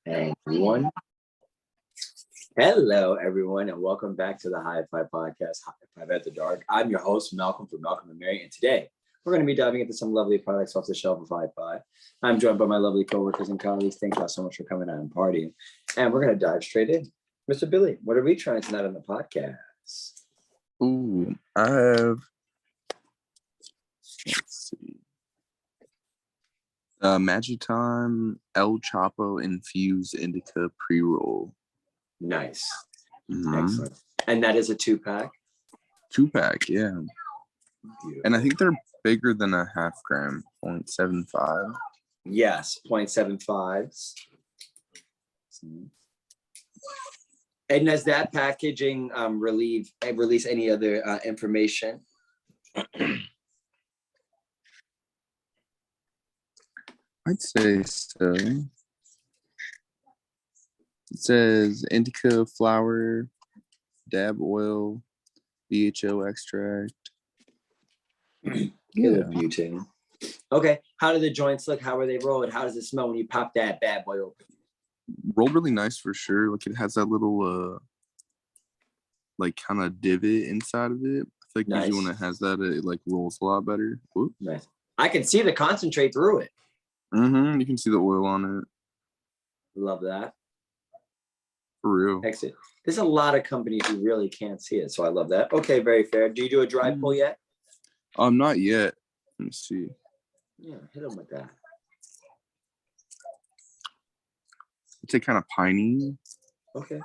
And one. Hello, everyone, and welcome back to the HIGH-5 podcast, HIGH-5 at the Dark. I'm your host, Malcolm from Malcolm&Mary, and today we're going to be diving into some lovely products off the shelf of HIGH-5. I'm joined by my lovely coworkers and colleagues. Thank y'all so much for coming out and partying. And we're going to dive straight in. Mr. Billy, what are we trying tonight on the podcast? Ooh, I have, let's see, Magic Time El Chapo Infused Indica Pre-Roll. Nice. Mm-hmm. Excellent. And that is a 2-pack? 2-pack, yeah. Beautiful. And I think they're bigger than a half gram, 0.75. Yes, 0.75s. And does that packaging release any other information? I'd say so. It says indica flower, dab oil, BHO extract. Yeah. Butane. Okay. How do the joints look? How are they rolled? How does it smell when you pop that bad boy open? Rolled really nice for sure. Like it has that little like kind of divot inside of it. I feel like usually when it has that, it like rolls a lot better. Whoop. Nice. I can see the concentrate through it. Mm-hmm. You can see the oil on it. Love that. For real. Excellent. There's a lot of companies who really can't see it, so I love that. Okay, very fair. Do you do a dry pull yet? Not yet. Let me see. Yeah, hit them with that. It's a kind of piney. Okay.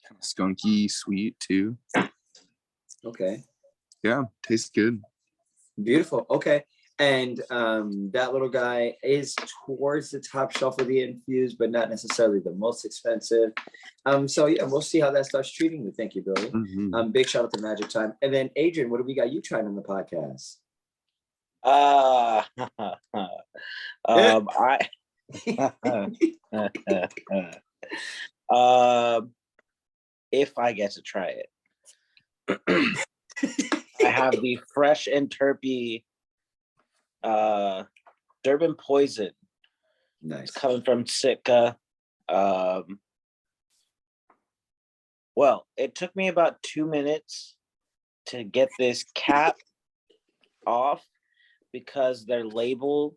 Kind of skunky, sweet too. Okay. Yeah, tastes good. Beautiful. Okay. And that little guy is towards the top shelf of the Infused, but not necessarily the most expensive. So yeah, we'll see how that starts treating you. Thank you, Billy. Mm-hmm. Big shout out to Magic Time. And then Adrian, what do we got you trying on the podcast? If I get to try it, I have the fresh and terpy Durban Poison. Nice. It's coming from Sitka. Well, it took me about 2 minutes to get this cap off because their label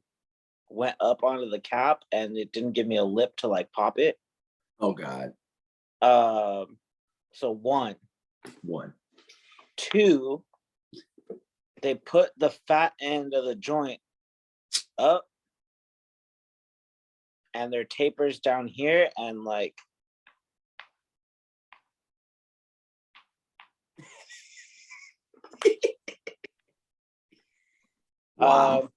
went up onto the cap and it didn't give me a lip to like pop it. Oh God. So one. 2, they put the fat end of the joint up and their tapers down here and like wow.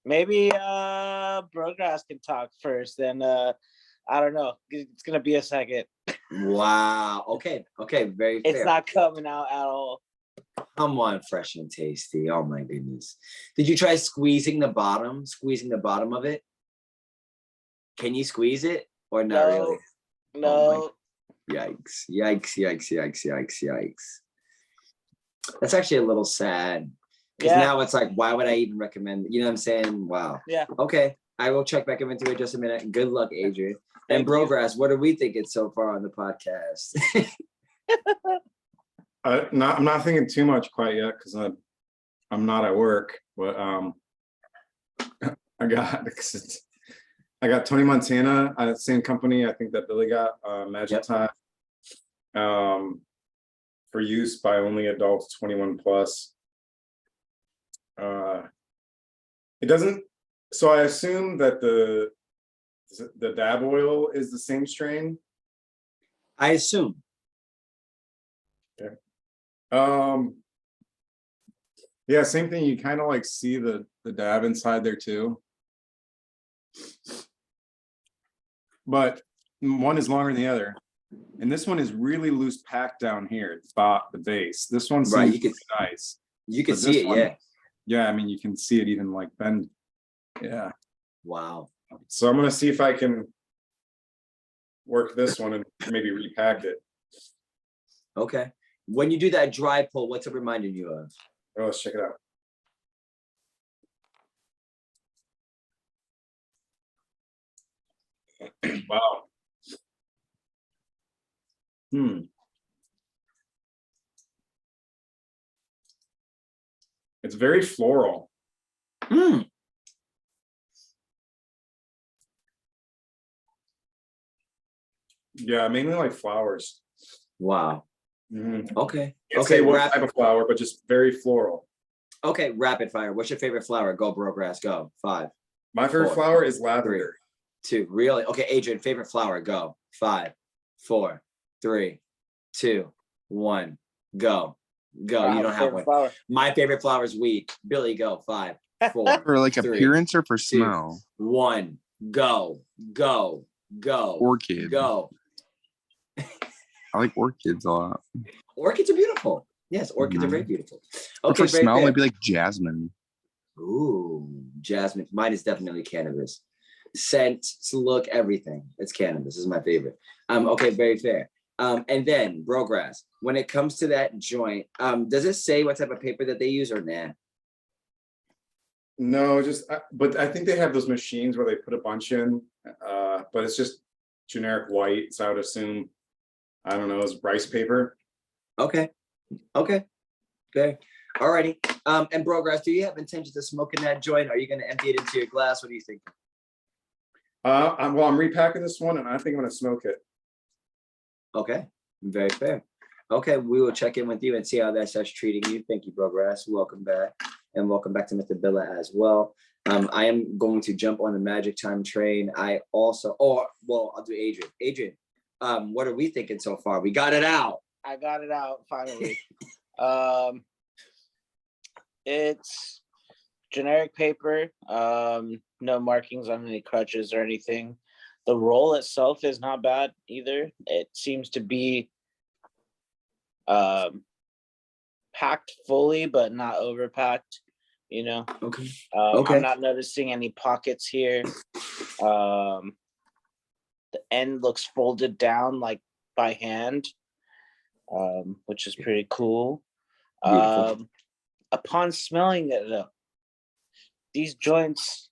Maybe Brograss can talk first, then I don't know. It's gonna be a second. Wow. Okay. Very fair. It's not coming out at all. Come on, fresh and tasty. Oh my goodness. Did you try squeezing the bottom of it? Can you squeeze it or not really? No. Oh yikes. That's actually a little sad. Because now it's like, why would I even recommend it? You know what I'm saying? Wow. Yeah. Okay. I will check back into it just a minute. Good luck, Adrian. And Brograss, what are we thinking so far on the podcast? I'm not thinking too much quite yet because I'm not at work. But I got Tony Montana, same company I think that Billy got, Magic Time, for use by only adults 21 plus. It doesn't. So I assume that the dab oil is the same strain. I assume. Okay. Yeah, same thing. You kind of like see the dab inside there too. But one is longer than the other. And this one is really loose packed down here, the base. This one seems really nice. You can see it, yeah. Yeah, I mean, you can see it even like bend. Yeah. Wow. So I'm gonna see if I can work this one and maybe repack it. Okay. When you do that dry pull, what's it reminding you of? Oh, let's check it out. Wow. It's very floral. Yeah, mainly like flowers. Wow. Okay. Can't Okay. say what type of flower, but just very floral. Okay. Rapid fire. What's your favorite flower? Go, bro, grass. Go. 5. My favorite flower is lavender. 3, 2. Really? Okay, Adrian. Favorite flower. Go. 5, 4, 3, 2, 1. Go. Go. You don't have one. Flower. My favorite flower is weed. Billy, go. 5, 4. For like 3, appearance or for 2, smell? 1. Go. Go. Go. Orchid. Go. I like orchids a lot. Orchids are beautiful. Yes, orchids are very beautiful. Okay, for smell, fair. maybe like jasmine. Ooh, jasmine. Mine is definitely cannabis. Scent, look, everything. It's cannabis. This is my favorite. Okay, very fair. And then Brogress. When it comes to that joint, does it say what type of paper that they use or nah? No, but I think they have those machines where they put a bunch in, but it's just generic white. So I would assume, I don't know, it's rice paper. Okay. Okay. Fair. Alrighty. And Brogress, do you have intentions of smoking that joint? Are you going to empty it into your glass? What do you think? I'm repacking this one, and I think I'm gonna smoke it. Okay, very fair. Okay, we will check in with you and see how that starts treating you. Thank you, Brogress. Welcome back, and welcome back to Mr. Billa as well. I am going to jump on the Magic Time train. I also, I'll do Adrian. Adrian, what are we thinking so far? We got it out. I got it out finally. It's generic paper. No markings on any crutches or anything. The roll itself is not bad either. It seems to be packed fully, but not overpacked. You know. Okay. I'm not noticing any pockets here. The end looks folded down like by hand, which is pretty cool. Upon smelling it, though, these joints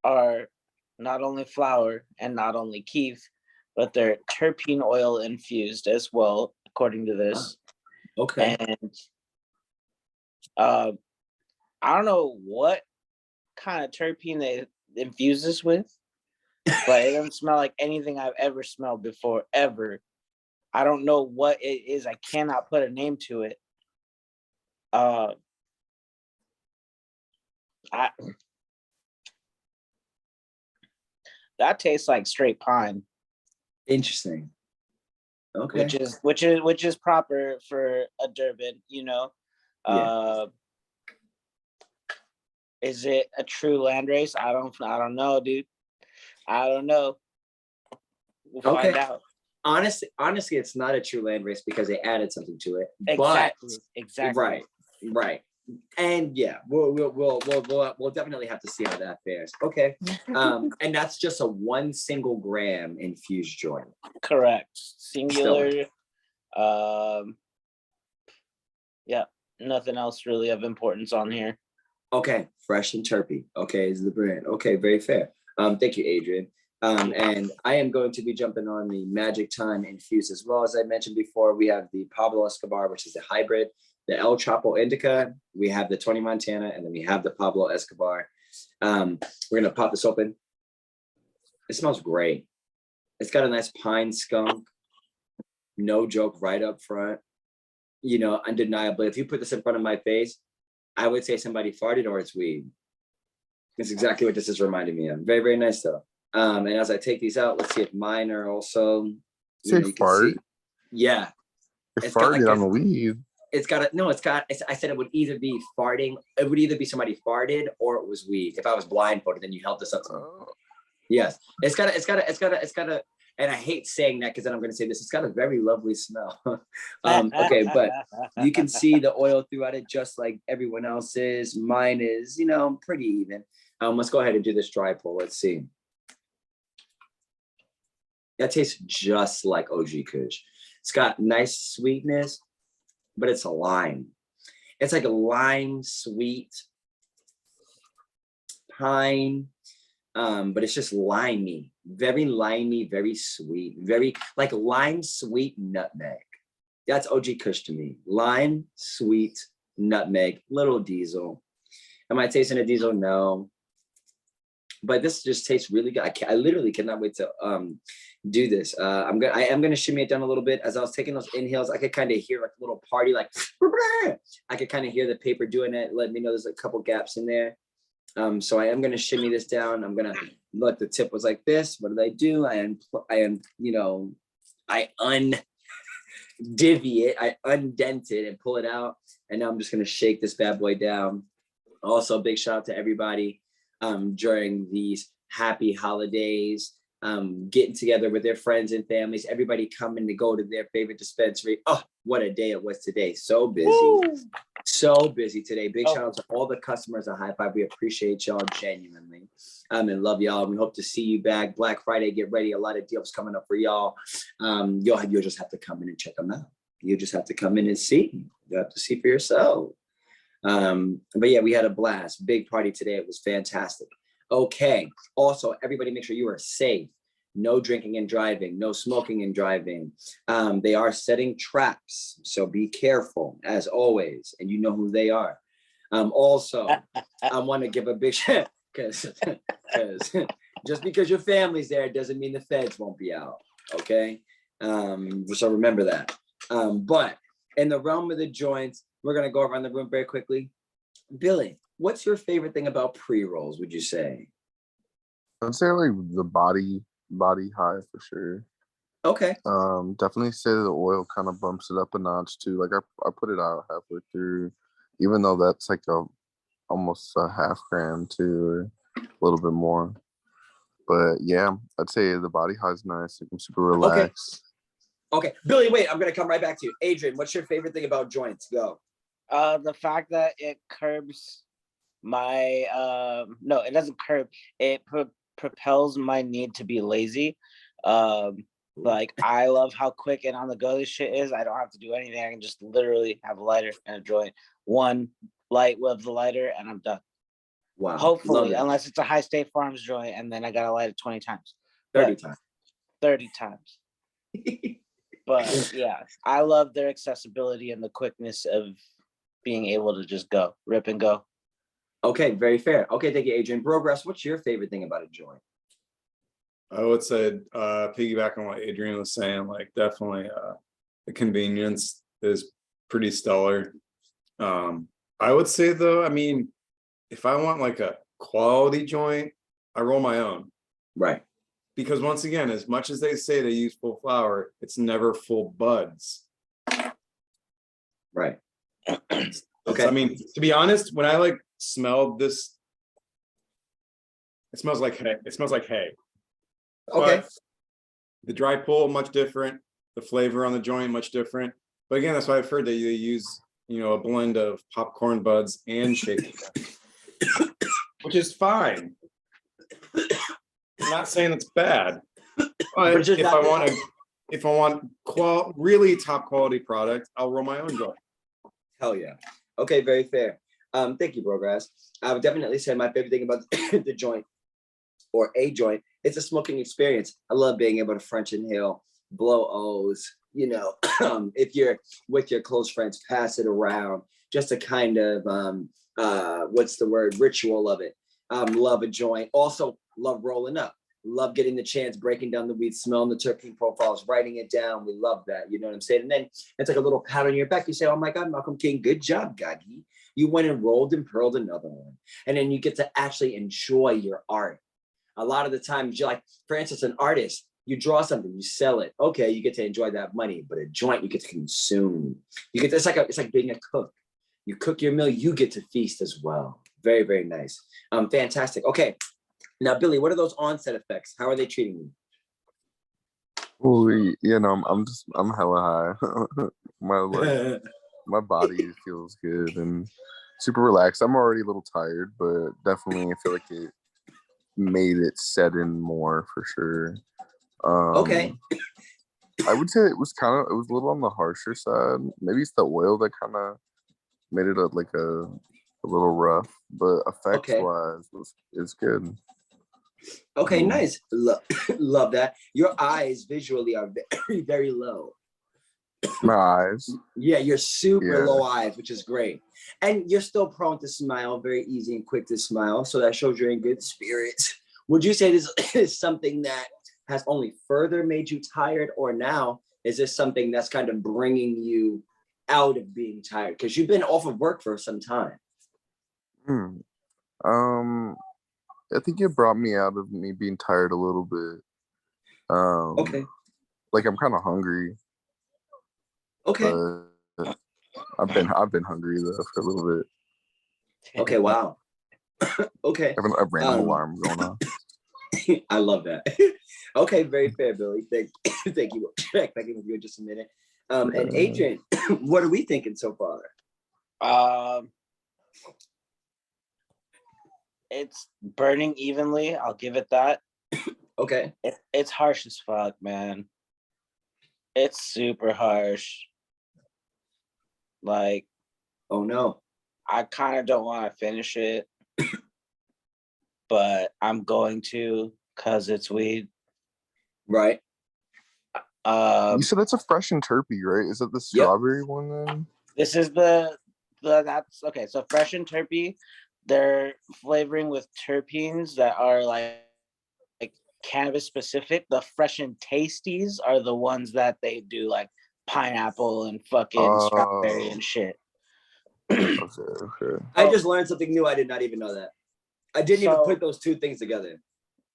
are not only flower and not only keef, but they're terpene oil infused as well, according to this. Okay. And I don't know what kind of terpene they infuse this with, but it doesn't smell like anything I've ever smelled before, ever. I don't know what it is. I cannot put a name to it. That tastes like straight pine. Interesting. Okay. Which is proper for a Durban, you know. Yeah. Is it a true landrace? I don't know, dude. I don't know. We'll find out. Honestly, it's not a true landrace because they added something to it. Exactly. Right. And yeah, we'll definitely have to see how that fares. Okay. And that's just a 1 single gram infused joint. Correct. Singular. Yeah, nothing else really of importance on here. Okay, fresh and terpy. Okay, is the brand. Okay, very fair. Thank you, Adrian. And I am going to be jumping on the Magic Time Infused as well. As I mentioned before, we have the Pablo Escobar, which is the hybrid, the El Chapo Indica, we have the Tony Montana, and then we have the Pablo Escobar. We're going to pop this open. It smells great. It's got a nice pine skunk. No joke, right up front. You know, undeniably, if you put this in front of my face, I would say somebody farted or it's weed. It's exactly what this is reminding me of. Very, very nice though. And as I take these out, let's see if mine are also. Say fart. Yeah. It farted on the weed. It's got I said it would either be farting. It would either be somebody farted or it was weed. If I was blindfolded, then you held this up to me. Yes. It's got a, and I hate saying that because then I'm going to say this. It's got a very lovely smell. Okay, but you can see the oil throughout it, just like everyone else's. Mine is, you know, pretty even. Let's go ahead and do this dry pull. Let's see. That tastes just like OG Kush. It's got nice sweetness, but it's a lime. It's like a lime sweet pine. but it's just limey, very sweet, very like lime sweet nutmeg. That's OG Kush to me. Lime, sweet, nutmeg, little diesel. Am I tasting a diesel? No. But this just tastes really good. I literally cannot wait to do this. I am gonna shimmy it down a little bit. As I was taking those inhales, I could kind of hear like a little party, like I could kind of hear the paper doing it. Let me know there's a couple gaps in there. So I am gonna shimmy this down. I'm gonna look. The tip was like this. What did I do? I undivvy it. I undent it and pull it out. And now I'm just gonna shake this bad boy down. Also, big shout out to everybody during these happy holidays, getting together with their friends and families, everybody coming to go to their favorite dispensary. Oh, what a day it was today. So busy. Woo! So busy today. Big shout out to all the customers at HIGH-5. We appreciate y'all genuinely and love y'all. We hope to see you back. Black Friday, get ready. A lot of deals coming up for y'all. You'll just have to come in and check them out. You just have to come in and see. You have to see for yourself. But yeah, we had a blast. Big party today. It was fantastic. Okay. Also, everybody make sure you are safe. No drinking and driving, no smoking and driving. They are setting traps, so be careful as always, and you know who they are. Also, I want to give a big shout because just because your family's there doesn't mean the feds won't be out. Okay, so remember that. But in the realm of the joints, we're gonna go around the room very quickly. Billy, what's your favorite thing about pre-rolls? Would you say? I'd say like the body high for sure. Okay. Definitely say the oil kind of bumps it up a notch too. Like I put it out halfway through, even though that's like almost a half gram too, or a little bit more. But yeah, I'd say the body high is nice. Like I'm super relaxed. Okay, Billy, wait, I'm gonna come right back to you. Adrian, what's your favorite thing about joints? Go. The fact that it curbs my no, it doesn't curb. It propels my need to be lazy. Like I love how quick and on the go this shit is. I don't have to do anything. I can just literally have a lighter and a joint. One light with the lighter and I'm done. Wow. Hopefully, unless it's a High State Farms joint and then I gotta light it 20 times. 30 times. 30 times. But yeah, I love their accessibility and the quickness of being able to just go, rip and go. Okay, very fair. Okay, thank you, Adrian. Progress, what's your favorite thing about a joint? I would say piggyback on what Adrian was saying, like definitely the convenience is pretty stellar. I would say though, I mean, if I want like a quality joint, I roll my own. Right. Because once again, as much as they say they use full flower, it's never full buds. Right. Okay. I mean, to be honest, when I like smelled this, it smells like hay. It smells like hay. Okay. But the dry pull much different. The flavor on the joint much different. But again, that's why I've heard that you use, a blend of popcorn buds and shaken, which is fine. I'm not saying it's bad, but if I want really top quality product, I'll roll my own joint. Hell yeah. Okay, very fair. Thank you, Progress. I would definitely say my favorite thing about the joint or a joint, it's a smoking experience. I love being able to French inhale, blow O's, if you're with your close friends, pass it around, just a kind of, ritual of it. Love a joint. Also love rolling up. Love getting the chance, breaking down the weed, smelling the terpene profiles, writing it down. We love that. You know what I'm saying? And then it's like a little pat on your back. You say, oh my God, Malcolm King, good job, Gaggy. You went and rolled and pearled another one. And then you get to actually enjoy your art. A lot of the times you're like, for instance, an artist, you draw something, you sell it. Okay, you get to enjoy that money, but a joint you get to consume. It's like being a cook. You cook your meal, you get to feast as well. Very, very nice. Fantastic. Okay. Now, Billy, what are those onset effects? How are they treating you? Oh, I'm hella high. my body feels good and super relaxed. I'm already a little tired, but definitely I feel like it made it set in more for sure. Okay. I would say it was a little on the harsher side. Maybe it's the oil that kind of made it a little rough, but effects wise, it's good. Okay, Mm. nice. Love that. Your eyes visually are very, very low. My eyes. Yeah, you're super Yeah. low eyes, which is great. And you're still prone to smile, very easy and quick to smile. So that shows you're in good spirits. Would you say this is something that has only further made you tired, or now is this something that's kind of bringing you out of being tired? Because you've been off of work for some time. Mm. I think it brought me out of me being tired a little bit. Okay. Like I'm kind of hungry, Okay. but I've been hungry though for a little bit. Okay. Wow. Okay. I have a random alarm going on. I love that. Okay, very fair, Billy. Thank you. Check back in with you in just a minute. And Adrian, what are we thinking so far? It's burning evenly. I'll give it that. Okay. It's harsh as fuck, man. It's super harsh. Like, Oh no. I kind of don't want to finish it, but I'm going to because it's weed. Right. You said it's a fresh and terpy, right? Is it the strawberry one then? This is the that's okay. So fresh and terpy, they're flavoring with terpenes that are like cannabis specific. The fresh and tasties are the ones that they do like pineapple and fucking strawberry and shit. Okay. I just learned something new. I did not even know that. I didn't even put those two things together.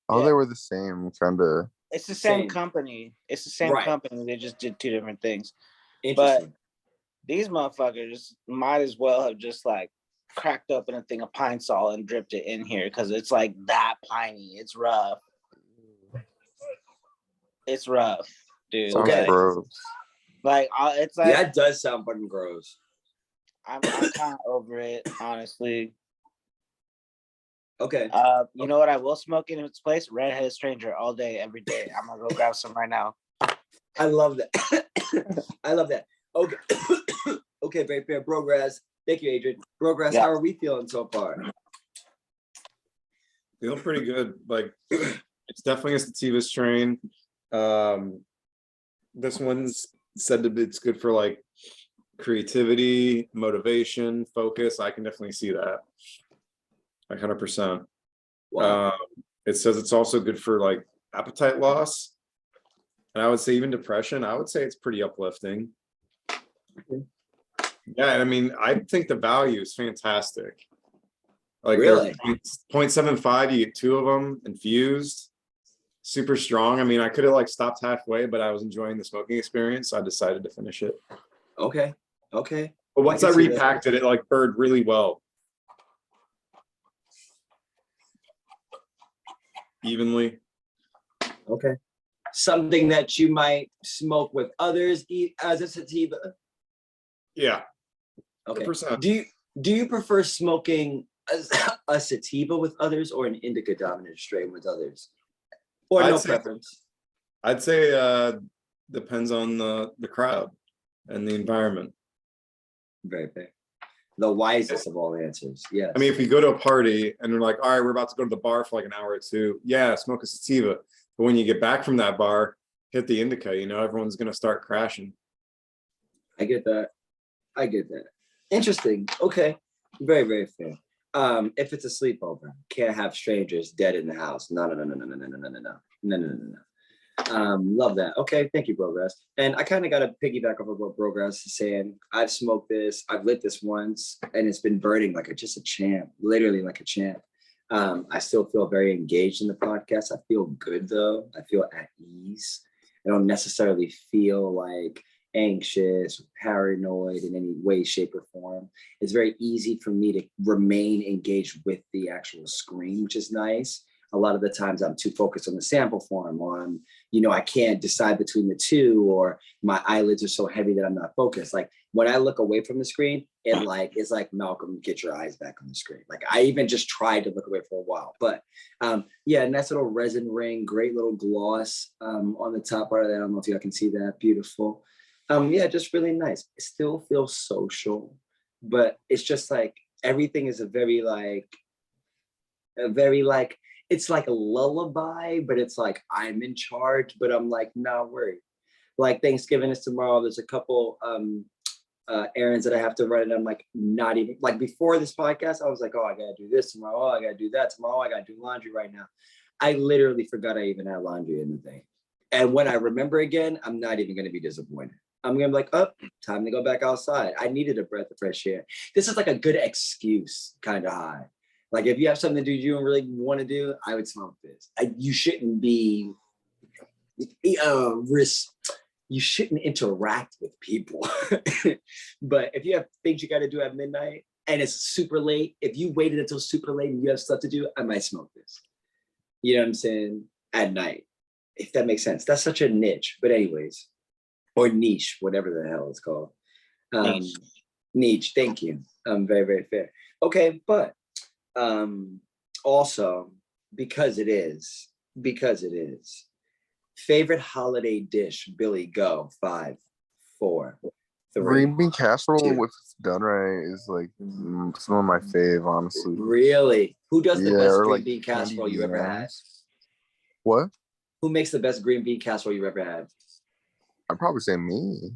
Oh, they were the same, kind of. It's the same company. It's the same company. They just did two different things. Interesting. But these motherfuckers might as well have just like cracked open a thing of pine sol and dripped it in here because it's like that piney. It's rough. It's rough, dude. Sounds gross. Like it's like, yeah, it does sound fucking gross. I'm kind of over it, honestly. Okay. You know what I will smoke in its place? Redheaded Stranger all day, every day. I'm gonna go grab some right now. I love that. I love that. Okay. Okay, very fair. Brogras. Thank you, Adrian. Brogras, how are we feeling so far? Feeling pretty good. Like it's definitely a sativa strain. This one's said that it's good for like creativity, motivation, focus. I can definitely see that. 100%. Wow. It says it's also good for like appetite loss. And I would say even depression. I would say it's pretty uplifting. Yeah, I mean, I think the value is fantastic. Like really? 0.75, you get 2 of them infused. Super strong. I mean, I could have like stopped halfway, but I was enjoying the smoking experience, so I decided to finish it. Okay. Okay. But once I repacked it, it like burned really well. Evenly. Okay. Something that you might smoke with others as a sativa? Yeah. Okay. 100%. Do you prefer smoking a sativa with others or an indica dominant strain with others? Or no preference? I'd say depends on the crowd and the environment. Very fair. The wisest of all answers. Yes. I mean, if we go to a party and they're like, all right, we're about to go to the bar for like an hour or two. Yeah, smoke a sativa. But when you get back from that bar, hit the indica, you know, everyone's going to start crashing. I get that. Interesting. Okay. Very, very fair. If it's a sleepover, can't have strangers dead in the house. No. Love that. Okay, thank you, Brogras. And I kind of got to piggyback off of what Brogras is saying. I've smoked this, I've lit this once, and it's been burning like just a champ, literally like a champ. I still feel very engaged in the podcast. I feel good though. I feel at ease. I don't necessarily feel like anxious, paranoid in any way, shape, or form. It's very easy for me to remain engaged with the actual screen, which is nice. A lot of the times I'm too focused on the sample form, or I'm, I can't decide between the two, or my eyelids are so heavy that I'm not focused. Like when I look away from the screen, it's like, Malcolm, get your eyes back on the screen. Like I even just tried to look away for a while, but yeah, nice little resin ring, great little gloss on the top part of that. I don't know if you can see that, beautiful. Yeah, just really nice. It still feels social, but it's just like everything is a very it's like a lullaby, but it's like I'm in charge, but I'm like not worried. Like Thanksgiving is tomorrow. There's a couple errands that I have to run, and I'm like not even like before this podcast. I was like, oh, I gotta do this tomorrow. Oh, I gotta do that tomorrow. I gotta do laundry right now. I literally forgot I even had laundry in the thing. And when I remember again, I'm not even gonna be disappointed. I'm gonna be like, oh, time to go back outside. I needed a breath of fresh air. This is like a good excuse kind of high. Like if you have something to do you don't really want to do, I would smoke this. You shouldn't be risk. You shouldn't interact with people. But if you have things you got to do at midnight and it's super late, if you waited until super late and you have stuff to do, I might smoke this. You know what I'm saying? At night, if that makes sense. That's such a niche. But anyways, or niche, whatever the hell it's called. Niche. Thank you. Very, very fair. Okay, but also because it is favorite holiday dish. Billy, go. 5, 4, 3. Green bean casserole, 2. if it's done right, is like some of my fave, honestly. Really? Who does the Yeah, best or green like bean casserole candied you ever had? yams. What? Who makes the best green bean casserole you ever had? I'd probably say me.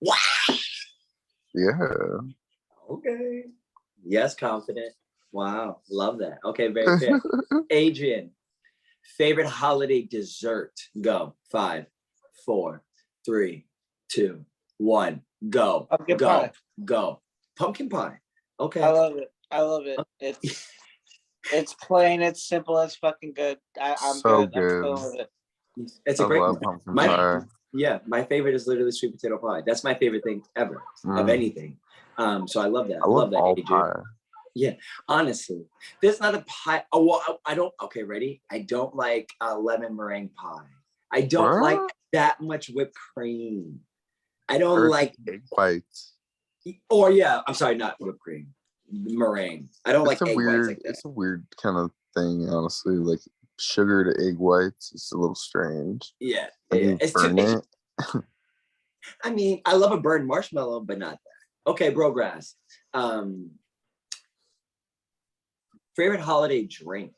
Wow. Yeah. Okay. Yes, confident. Wow. Love that. Okay, very fair. Adrian, favorite holiday dessert. Go. 5, 4, 3, 2, 1. Go. Pumpkin Go. pie. Go. Pumpkin pie. Okay. I love it. It's plain. It's simple. It's fucking good. I'm So good. I'm good. going with it. It's a I great love one. pumpkin pie. Yeah, my favorite is literally sweet potato pie. That's my favorite thing ever of anything. So I love that. I love that, all Adrian. pie. Yeah, honestly, there's not a pie. Oh, well, I don't. Okay, ready? I don't like lemon meringue pie. I don't like that much whipped cream. I don't like egg whites. Or yeah, I'm sorry, not whipped cream, meringue. I don't like egg whites like that. It's a weird kind of thing, honestly. Like sugar to egg whites. It's a little strange. Yeah, It's burn it. I mean, I love a burned marshmallow, but not that. Okay, bro, grass. Favorite holiday drink.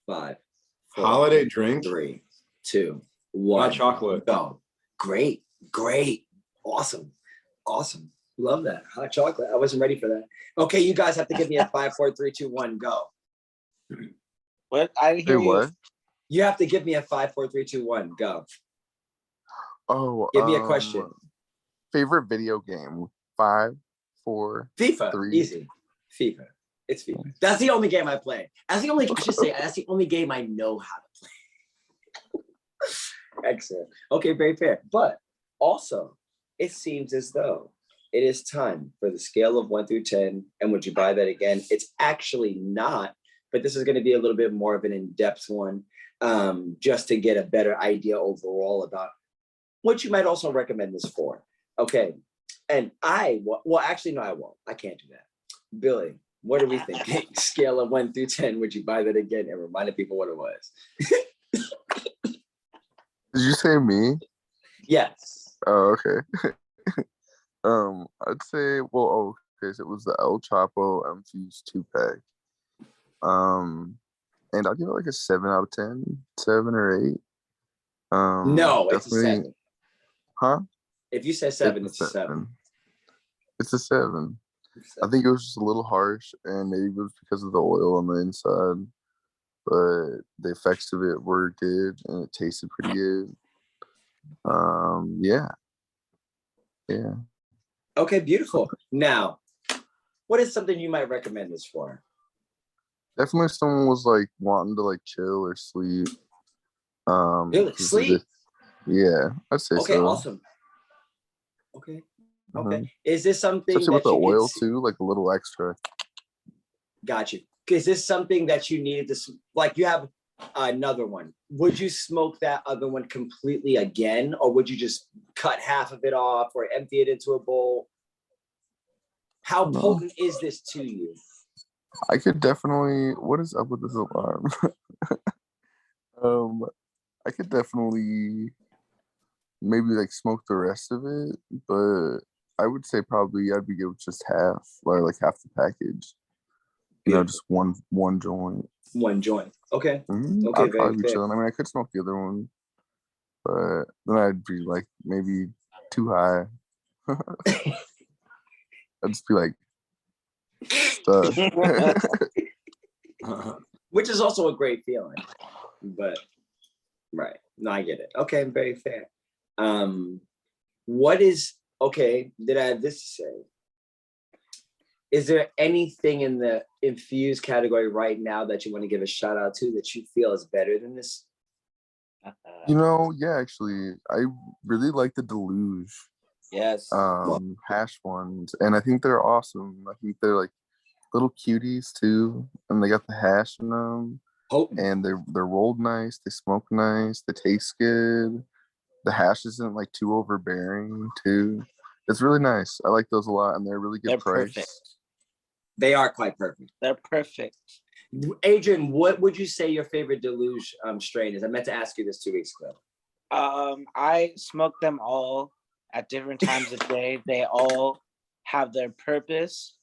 5, 4, Holiday drink? 3, 2, 1. Hot chocolate. Go. Great. Awesome. Love that. Hot chocolate. I wasn't ready for that. Okay, you guys have to give me a 5, 4, 3, 2, 1. Go. What? I didn't hear you. What? You have to give me a 5, 4, 3, 2, 1. Go. Oh, give me a question. Favorite video game. 5, 4, FIFA. 3. Easy. FIFA. It's FIFA. That's the only game I play. That's the only game I know how to play. Excellent. Okay, very fair. But also, it seems as though it is time for the scale of 1 through 10. And would you buy that again? It's actually not, but this is going to be a little bit more of an in-depth one, just to get a better idea overall about what you might also recommend this for. Okay. And I won't. I can't do that. Billy, what are we thinking? Scale of 1 through 10. Would you buy that again? And reminded people what it was. Did you say me? Yes. Oh, okay. I'd say, so it was the El Chapo Infused 2-pack. And I'll give it like a 7 out of 10, 7 or 8. No, it's a 7. Huh? If you say 7, it's a 7. It's a 7. I think it was just a little harsh, and maybe it was because of the oil on the inside. But the effects of it were good, and it tasted pretty good. Yeah. Okay, beautiful. Now, what is something you might recommend this for? Definitely, someone was like wanting to like chill or sleep. Really? Sleep? Yeah, I'd say so. Okay, awesome. Okay. Is this something especially with that the you oil too, like a little extra? Got you. Is this something that you needed to, like you have another one? Would you smoke that other one completely again, or would you just cut half of it off or empty it into a bowl? How potent is this to you? I could definitely. What is up with this alarm? I could definitely maybe like smoke the rest of it, but I would say probably I'd be good with just half, or like half the package. just one joint. One joint. Okay. Mhm. Okay, I'd very probably be fair. chilling. I mean, I could smoke the other one, but then I'd be like maybe too high. I'd just be like stuck. Which is also a great feeling. But right. No, I get it. Okay, very fair. What is okay? Did I have this to say? Is there anything in the infused category right now that you want to give a shout out to that you feel is better than this? Yeah, actually, I really like the Deluge Yes. hash ones, and I think they're awesome. I think they're like little cuties too, and they got the hash in them, and they're rolled nice, they smoke nice, they taste good. The hash isn't like too overbearing too. It's really nice. I like those a lot, and they're a really good They're price. perfect. They are quite perfect. They're perfect. Adrian, what would you say your favorite Deluge strain is? I meant to ask you this 2 weeks ago. I smoke them all at different times of day. They all have their purpose.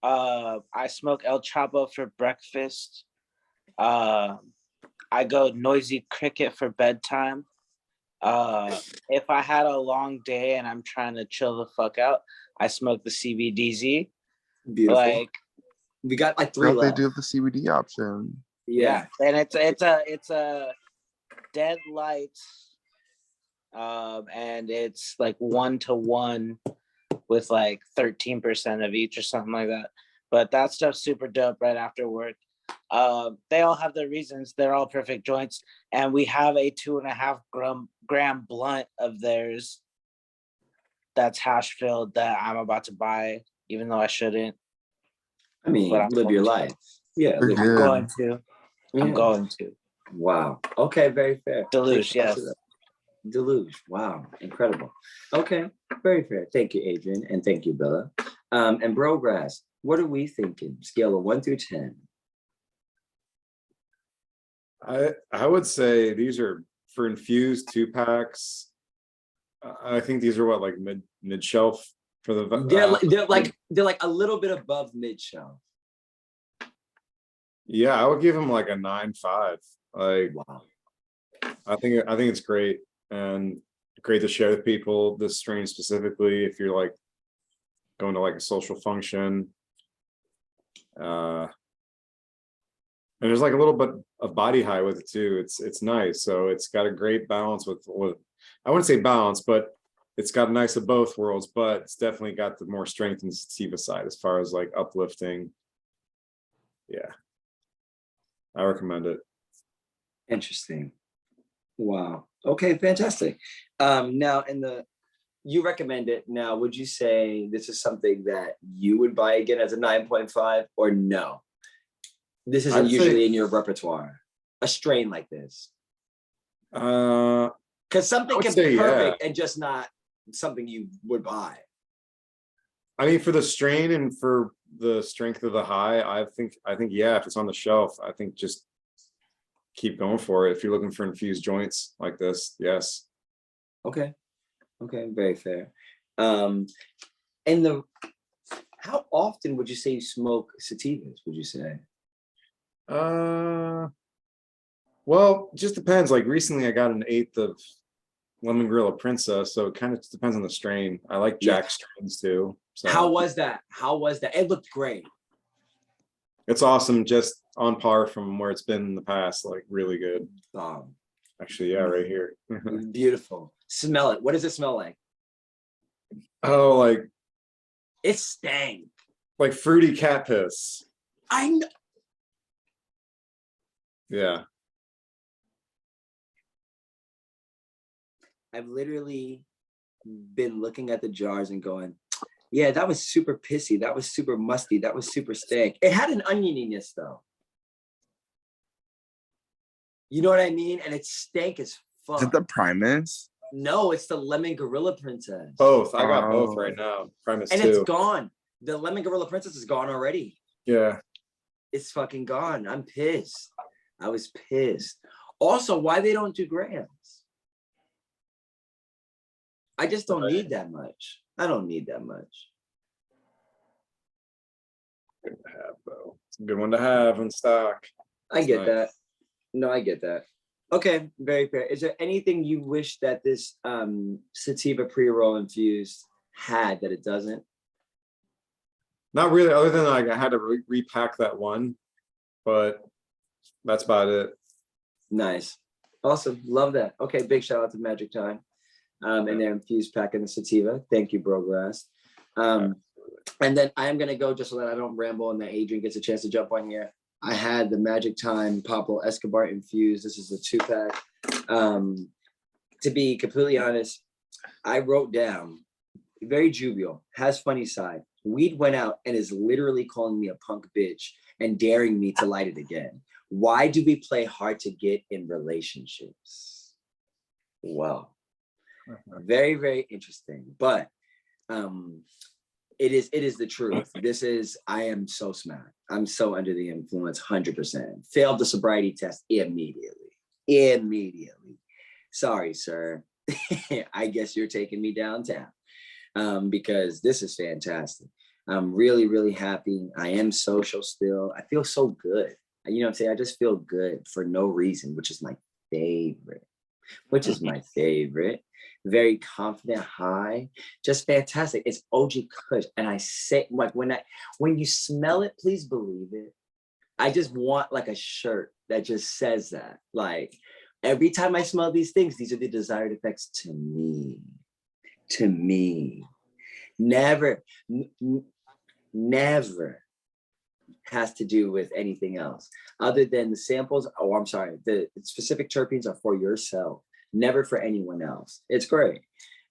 I smoke El Chapo for breakfast. I go Noisy Cricket for bedtime. If I had a long day and I'm trying to chill the fuck out, I smoke the CBDZ. Beautiful. Like, we got like 3 left. They do have the CBD option. Yeah. And it's a dead light, and it's like 1-to-1 with like 13% of each or something like that. But that stuff's super dope right after work. They all have their reasons. They're all perfect joints. And we have a 2.5 gram blunt of theirs that's hash filled that I'm about to buy, even though I shouldn't. I mean, live your life. Yeah, They're live I'm your good. going to. Yeah. I'm going to. Wow. Okay, very fair. Deluge, yes. Deluge. Wow, incredible. Okay, very fair. Thank you, Adrian, and thank you, Bella. And Brogress, what are we thinking? Scale of 1 through 10. I would say these are for infused 2-packs. I think these are what, like mid shelf for the. They're like a little bit above mid shelf. Yeah, I would give them like a 9.5. Like, wow. I think it's great and great to share with people. This strain specifically, if you're like going to like a social function. And there's like a little bit of body high with it too. It's nice. So it's got a great balance with I wouldn't say balance, but it's got a nice of both worlds, but it's definitely got the more strength and sativa side as far as like uplifting. Yeah. I recommend it. Interesting. Wow. Okay, fantastic. Now you recommend it. Now, would you say this is something that you would buy again as a 9.5 or no? This isn't usually in your repertoire, a strain like this. Because something can be perfect and just not something you would buy. I mean, for the strain and for the strength of the high, I think yeah, if it's on the shelf, I think just keep going for it. If you're looking for infused joints like this, yes. Okay, very fair. And how often would you say you smoke sativas? Would you say? Well, just depends. Like recently, I got an 1/8 of Lemon Gorilla Princess, so it kind of depends on the strain. I like Jack strains too. So. How was that? It looked great. It's awesome, just on par from where it's been in the past. Like really good. Actually, yeah, right here. Beautiful. Smell it. What does it smell like? Oh, like it stank. Like fruity cat piss. I know. Yeah. I've literally been looking at the jars and going, yeah, that was super pissy. That was super musty. That was super stank. It had an onioniness though. You know what I mean? And it stank as fuck. Is it the Primus? No, it's the Lemon Gorilla Princess. Both. I got both right now. Primus and too. It's gone. The Lemon Gorilla Princess is gone already. Yeah. It's fucking gone. I'm pissed. I was pissed. Also, why they don't do grams? I just don't need that much. I don't need that much. Good to have, though. It's a good one to have in stock. I get nice. that. No, I get that. Okay, very fair. Is there anything you wish that this sativa pre-roll infused had that it doesn't? Not really, other than like I had to repack that one, but that's about it. Nice. Awesome. Love that. Okay, big shout out to Magic Time. And their infused pack in the sativa. Thank you, bro grass. And then I am gonna go just so that I don't ramble and that Adrian gets a chance to jump on here. I had the Magic Time Pablo Escobar infused. This is a 2-pack. To be completely honest, I wrote down very jovial, has funny side. Weed went out and is literally calling me a punk bitch and daring me to light it again. Why do we play hard to get in relationships? Well, very, very interesting. But it is the truth. I am so smacked. I'm so under the influence, 100%. Failed the sobriety test immediately. Sorry, sir. I guess you're taking me downtown because this is fantastic. I'm really, really happy. I am social still. I feel so good. You know what I'm saying? I just feel good for no reason, which is my favorite. Very confident, high, just fantastic. It's OG Kush. And I say, like, when you smell it, please believe it. I just want like a shirt that just says that. Like, every time I smell these things, these are the desired effects to me. Never has to do with anything else other than the samples. Oh, I'm sorry. The specific terpenes are for yourself, never for anyone else. It's great.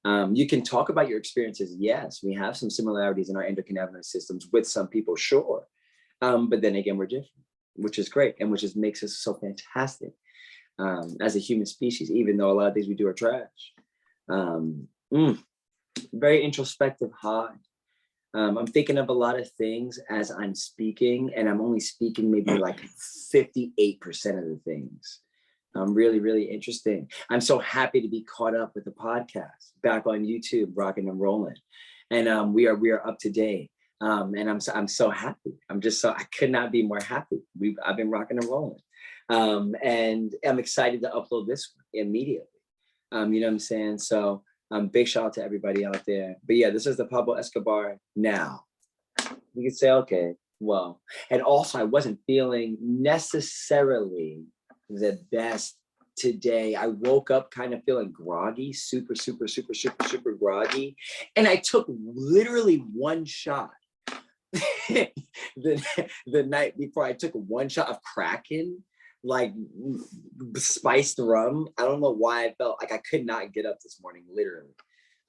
You can talk about your experiences. Yes, we have some similarities in our endocannabinoid systems with some people, sure. But then again, we're different, which is great and which just makes us so fantastic as a human species, even though a lot of things we do are trash. Very introspective high. I'm thinking of a lot of things as I'm speaking, and I'm only speaking maybe like 58% of the things. Really, really interesting. I'm so happy to be caught up with the podcast back on YouTube, rocking and rolling, and we are up to date. And I'm so happy. I could not be more happy. I've been rocking and rolling, and I'm excited to upload this one immediately. You know what I'm saying? So. Big shout out to everybody out there. But yeah, this is the Pablo Escobar now. You could say, okay, well, and also I wasn't feeling necessarily the best today. I woke up kind of feeling groggy, super groggy. And I took literally one shot the night before. I took one shot of Kraken, like spiced rum. I don't know why I felt like I could not get up this morning, literally.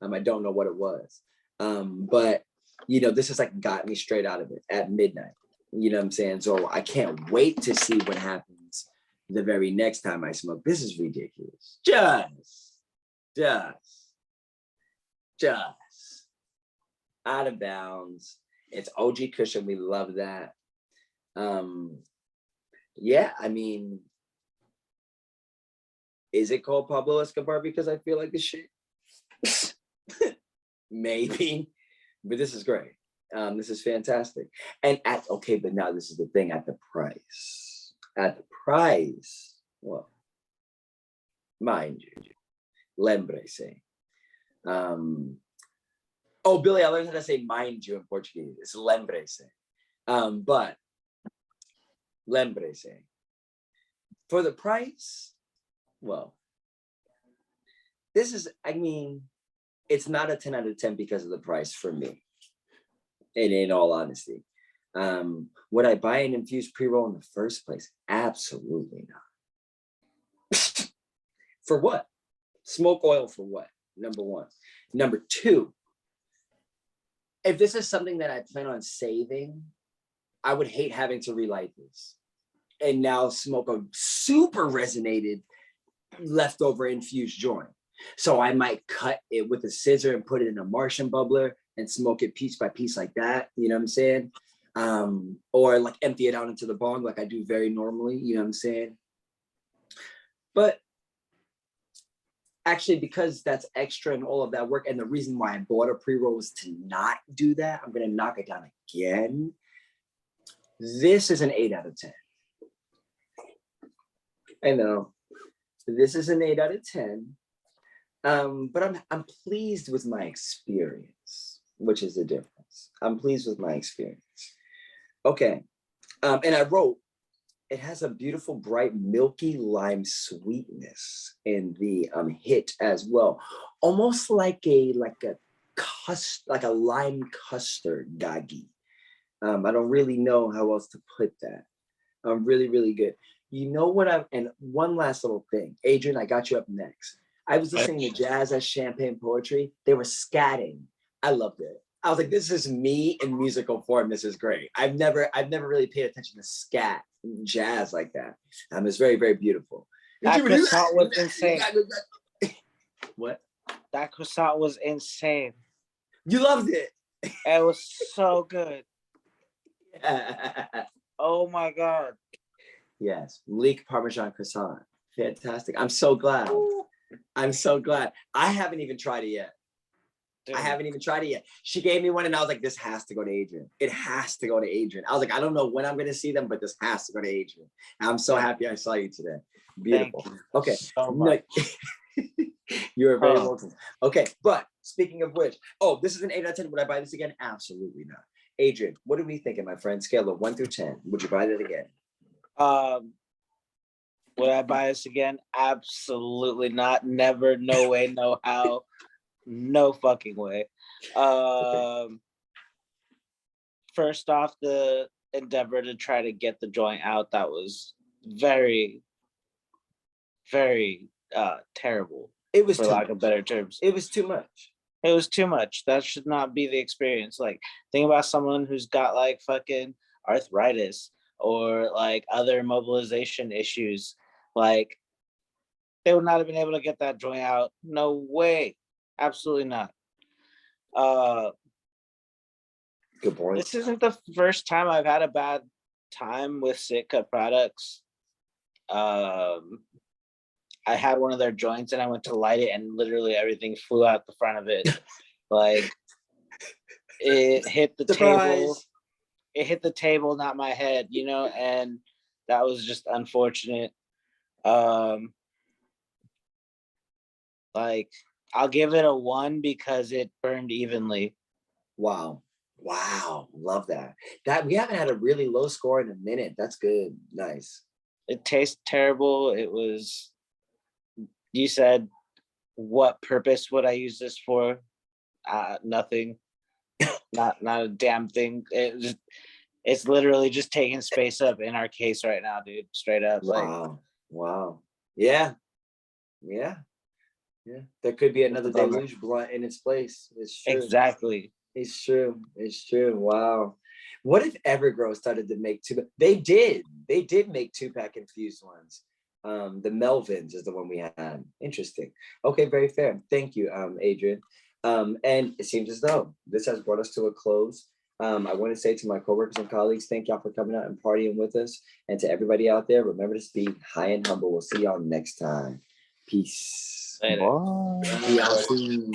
I don't know what it was. But you know, this is like got me straight out of it at midnight. You know what I'm saying? So I can't wait to see what happens the very next time I smoke. This is ridiculous. Just out of bounds. It's OG cushion. We love that. Yeah, I mean, is it called Pablo Escobar because I feel like the shit? Maybe, but this is great. This is fantastic. And but now this is the thing, at the price, well, mind you, Lembre say. Oh, Billy, I learned how to say mind you in Portuguese. It's Lembre say. But Lembre say. For the price, well, this is, I mean, it's not a 10 out of 10 because of the price for me. And in all honesty, would I buy an infused pre-roll in the first place? Absolutely not. For what? Smoke oil for what? Number one. Number two, if this is something that I plan on saving, I would hate having to relight this and now smoke a super resonated leftover infused joint. So I might cut it with a scissor and put it in a Martian bubbler and smoke it piece by piece like that. You know what I'm saying? Or like empty it out into the bong like I do very normally. You know what I'm saying? But actually, because that's extra and all of that work, and the reason why I bought a pre-roll was to not do that, I'm going to knock it down again. This is an 8 out of 10. I know. This is an 8 out of 10. But I'm pleased with my experience, which is the difference. I'm pleased with my experience. Okay. And I wrote, it has a beautiful, bright, milky lime sweetness in the hit as well. Almost like a lime custard gagi. I don't really know how else to put that. Really, really good. You know what and one last little thing. Adrian, I got you up next. I was listening to jazz as champagne poetry. They were scatting. I loved it. I was like, this is me in musical form. This is great. I've never really paid attention to scat jazz like that. It's very, very beautiful. That croissant was insane. What? That croissant was insane. You loved it. It was so good. Oh my God. Yes, leek Parmesan croissant. Fantastic. I'm so glad. I'm so glad. I haven't even tried it yet. Dude. I haven't even tried it yet. She gave me one and I was like, this has to go to Adrian. It has to go to Adrian. I was like, I don't know when I'm going to see them, but this has to go to Adrian. And I'm so happy I saw you today. Beautiful. Okay. So much. You're very welcome. Okay. But speaking of which, this is an 8 out of 10. Would I buy this again? Absolutely not. Adrian, what are we thinking, my friend? Scale of 1 through 10. Would you buy that again? Would I buy this again? Absolutely not. Never. No way. No how. No fucking way. First off, the endeavor to try to get the joint out, that was very, very terrible. It was, for lack of better terms. It was too much. It was too much. That should not be the experience. Like, think about someone who's got like fucking arthritis or like other mobilization issues. Like, they would not have been able to get that joint out. No way. Absolutely not. Good point. This isn't the first time I've had a bad time with Sitka products. I had one of their joints and I went to light it and literally everything flew out the front of it. Like, it hit the table. It hit the table, not my head, you know, and that was just unfortunate. Like, I'll give it a 1 because it burned evenly. Wow. Love that. We haven't had a really low score in a minute. That's good. Nice. It tastes terrible. It was, you said, what purpose would I use this for? Nothing. not a damn thing. It's literally just taking space up in our case right now, dude. Straight up. Wow. Yeah. There could be another deluge blunt in its place. It's true. Exactly. It's true. Wow. What if Evergrow started to make They did make 2-pack infused ones. The Melvins is the one we had. Interesting. Okay, very fair. Thank you, Adrian. And it seems as though this has brought us to a close. I want to say to my coworkers and colleagues, thank y'all for coming out and partying with us. And to everybody out there, remember to be high and humble. We'll see y'all next time. Peace. Later. Bye. Y'all soon.